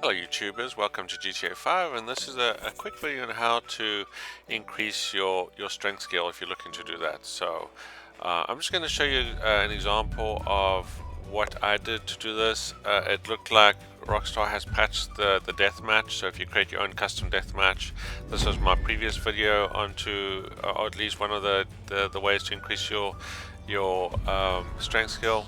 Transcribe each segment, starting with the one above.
Hello YouTubers, welcome to GTA 5, and this is a quick video on how to increase your strength skill if you're looking to do that. So I'm just going to show you an example of what I did to do this. It looked like Rockstar has patched the deathmatch, so if you create your own custom deathmatch, this was my previous video onto or at least one of the ways to increase your strength skill.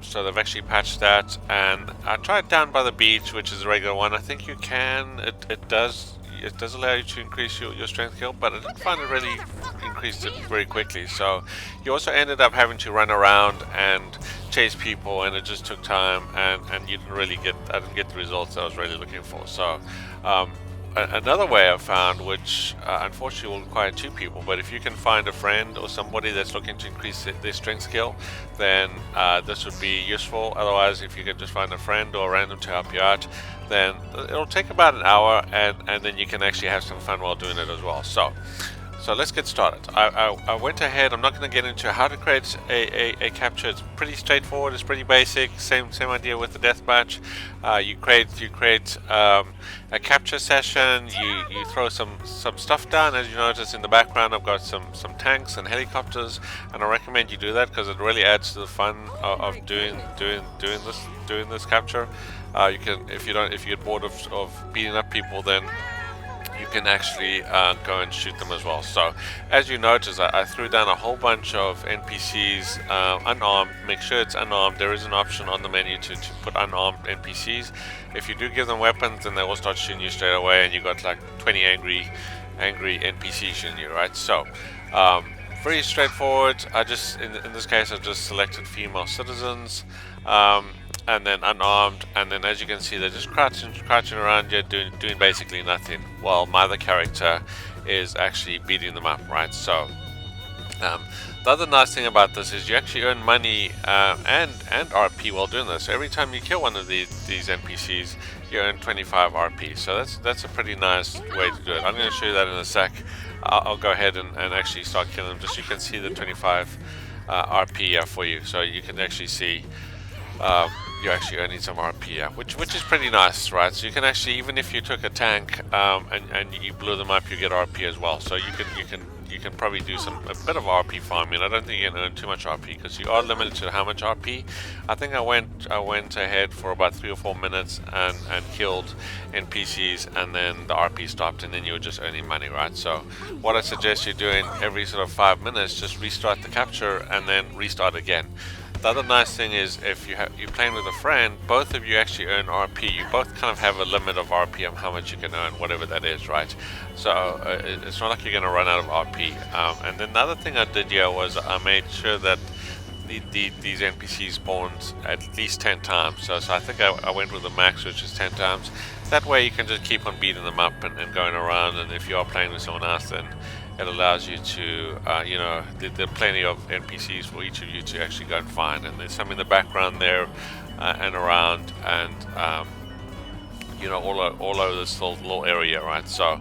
So they've actually patched that, and I tried down by the beach, which is a regular one. I think you can, it does allow you to increase your strength skill, but I didn't find it really increased it very quickly. So you also ended up having to run around and chase people, and it just took time, and you didn't really I didn't get the results I was really looking for. So another way I've found, which unfortunately will require two people, but if you can find a friend or somebody that's looking to increase their strength skill, then this would be useful. Otherwise, if you can just find a friend or a random to help you out, then it'll take about an hour, and then you can actually have some fun while doing it as well. So let's get started. I went ahead. I'm not going to get into how to create a capture. It's pretty straightforward. It's pretty basic. Same idea with the deathmatch. You create a capture session. You throw some stuff down. As you notice in the background, I've got some tanks and helicopters, and I recommend you do that because it really adds to the fun of doing this capture. You can, if you get bored of beating up people, then you can actually go and shoot them as well. So as you notice, I threw down a whole bunch of NPCs unarmed. Make sure it's unarmed. There is an option on the menu to put unarmed NPCs. If you do give them weapons, then they will start shooting you straight away, and you got like 20 angry NPCs shooting you, right? So very straightforward. I just in this case I just selected female citizens, and then unarmed, and then as you can see they're just crouching around here doing basically nothing, while my other character is actually beating them up, right? So the other nice thing about this is you actually earn money and RP while doing this. Every time you kill one of these NPCs, you earn 25 RP. So that's a pretty nice way to do it. I'm going to show you that in a sec. I'll go ahead and actually start killing them, just so you can see the 25 RP for you. So you can actually see you're actually earning some RP, which is pretty nice, right? So you can actually, even if you took a tank and you blew them up, you get RP as well. So you can probably do a bit of RP farming. I don't think you can earn too much RP because you are limited to how much RP. I think I went ahead for about 3 or 4 minutes and killed NPCs, and then the RP stopped, and then you were just earning money, right? So what I suggest you doing every sort of 5 minutes, just restart the capture and then restart again. The other nice thing is if you're playing with a friend, both of you actually earn RP. You both kind of have a limit of RP of how much you can earn, whatever that is, right? So it's not like you're going to run out of RP. And then the other thing I did here was I made sure that these NPCs spawned at least 10 times. So I think I went with the max, which is 10 times. That way you can just keep on beating them up and going around, and if you are playing with someone else, then it allows you to, there are plenty of NPCs for each of you to actually go and find, and there's some in the background there and around, and all over this little area, right? So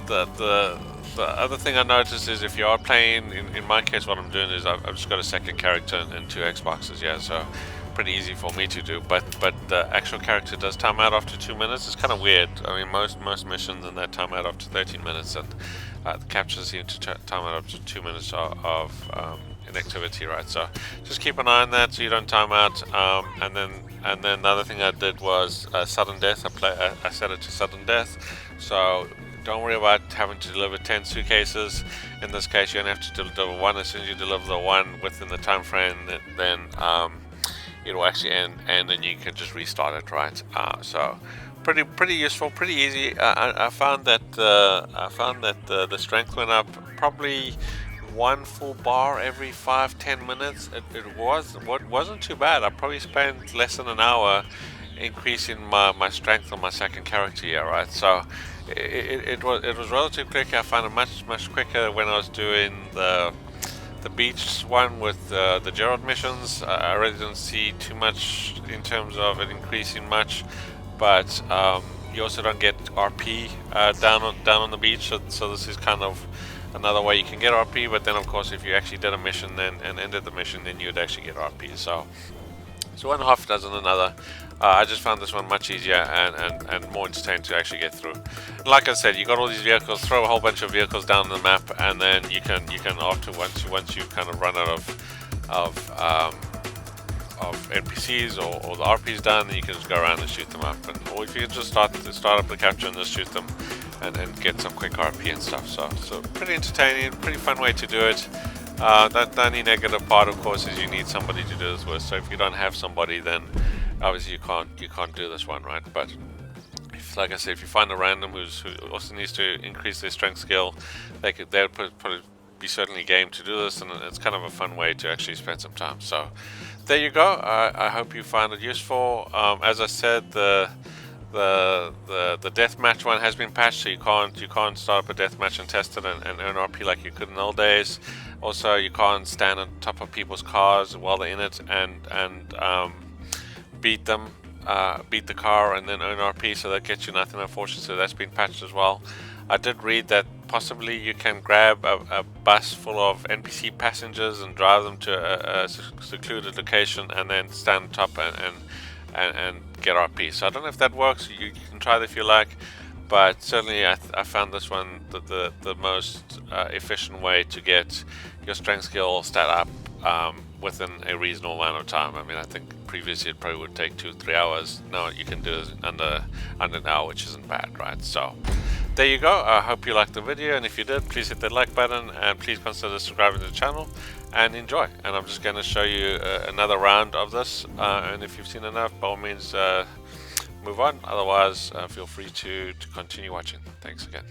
the other thing I noticed is if you are playing, in my case, what I'm doing is I've just got a second character and 2 Xboxes, yeah. So pretty easy for me to do, but the actual character does time out after 2 minutes. It's kind of weird. I mean, most missions in that time out after 13 minutes, and the captures seem to time out after 2 minutes of inactivity, right? So just keep an eye on that so you don't time out. And then the other thing I did was sudden death. I set it to sudden death, so don't worry about having to deliver 10 suitcases. In this case, you only have to deliver 1. As soon as you deliver the 1 within the time frame, then it'll actually end, and then you can just restart it, right? So pretty useful, pretty easy. I found that the strength went up probably 1 full bar every 5-10 minutes. It wasn't too bad. I probably spent less than an hour increasing my strength on my second character here, right? So it was relatively quick. I found it much quicker when I was doing the beach one with the Gerald missions. I really didn't see too much in terms of it increasing much, but you also don't get RP down on the beach. So this is kind of another way you can get RP. But then of course, if you actually did a mission and ended the mission, then you'd actually get RP. So one half dozen another. I just found this one much easier and more entertaining to actually get through. Like I said, you got all these vehicles. Throw a whole bunch of vehicles down the map, and then you can after once you kind of run out of NPCs or the RP's done, then you can just go around and shoot them up. Or if you can just start up the capture and just shoot them, and get some quick RP and stuff. So pretty entertaining, pretty fun way to do it. The only negative part, of course, is you need somebody to do this with. So if you don't have somebody, then obviously you can't do this one, right? But like I said, if you find a random who also needs to increase their strength skill, they'll probably be certainly game to do this, and it's kind of a fun way to actually spend some time. So there you go. I hope you find it useful. As I said, the deathmatch one has been patched, so you can't start up a deathmatch and test it and earn RP like you could in the old days. Also, you can't stand on top of people's cars while they're in it and beat the car and then earn RP, so that gets you nothing, unfortunately. So that's been patched as well. I did read that possibly you can grab a bus full of NPC passengers and drive them to a secluded location and then stand on top and get RP. So I don't know if that works. You can try it if you like, but certainly I found this one the most efficient way to get your strength skill stat up within a reasonable amount of time. I mean, I think previously it probably would take 2-3 hours. Now you can do it under an hour, which isn't bad, right? So there you go. I hope you liked the video, and if you did, please hit the like button and please consider subscribing to the channel and enjoy. And I'm just going to show you another round of this, and if you've seen enough, by all means move on. Otherwise, feel free to continue watching. Thanks again.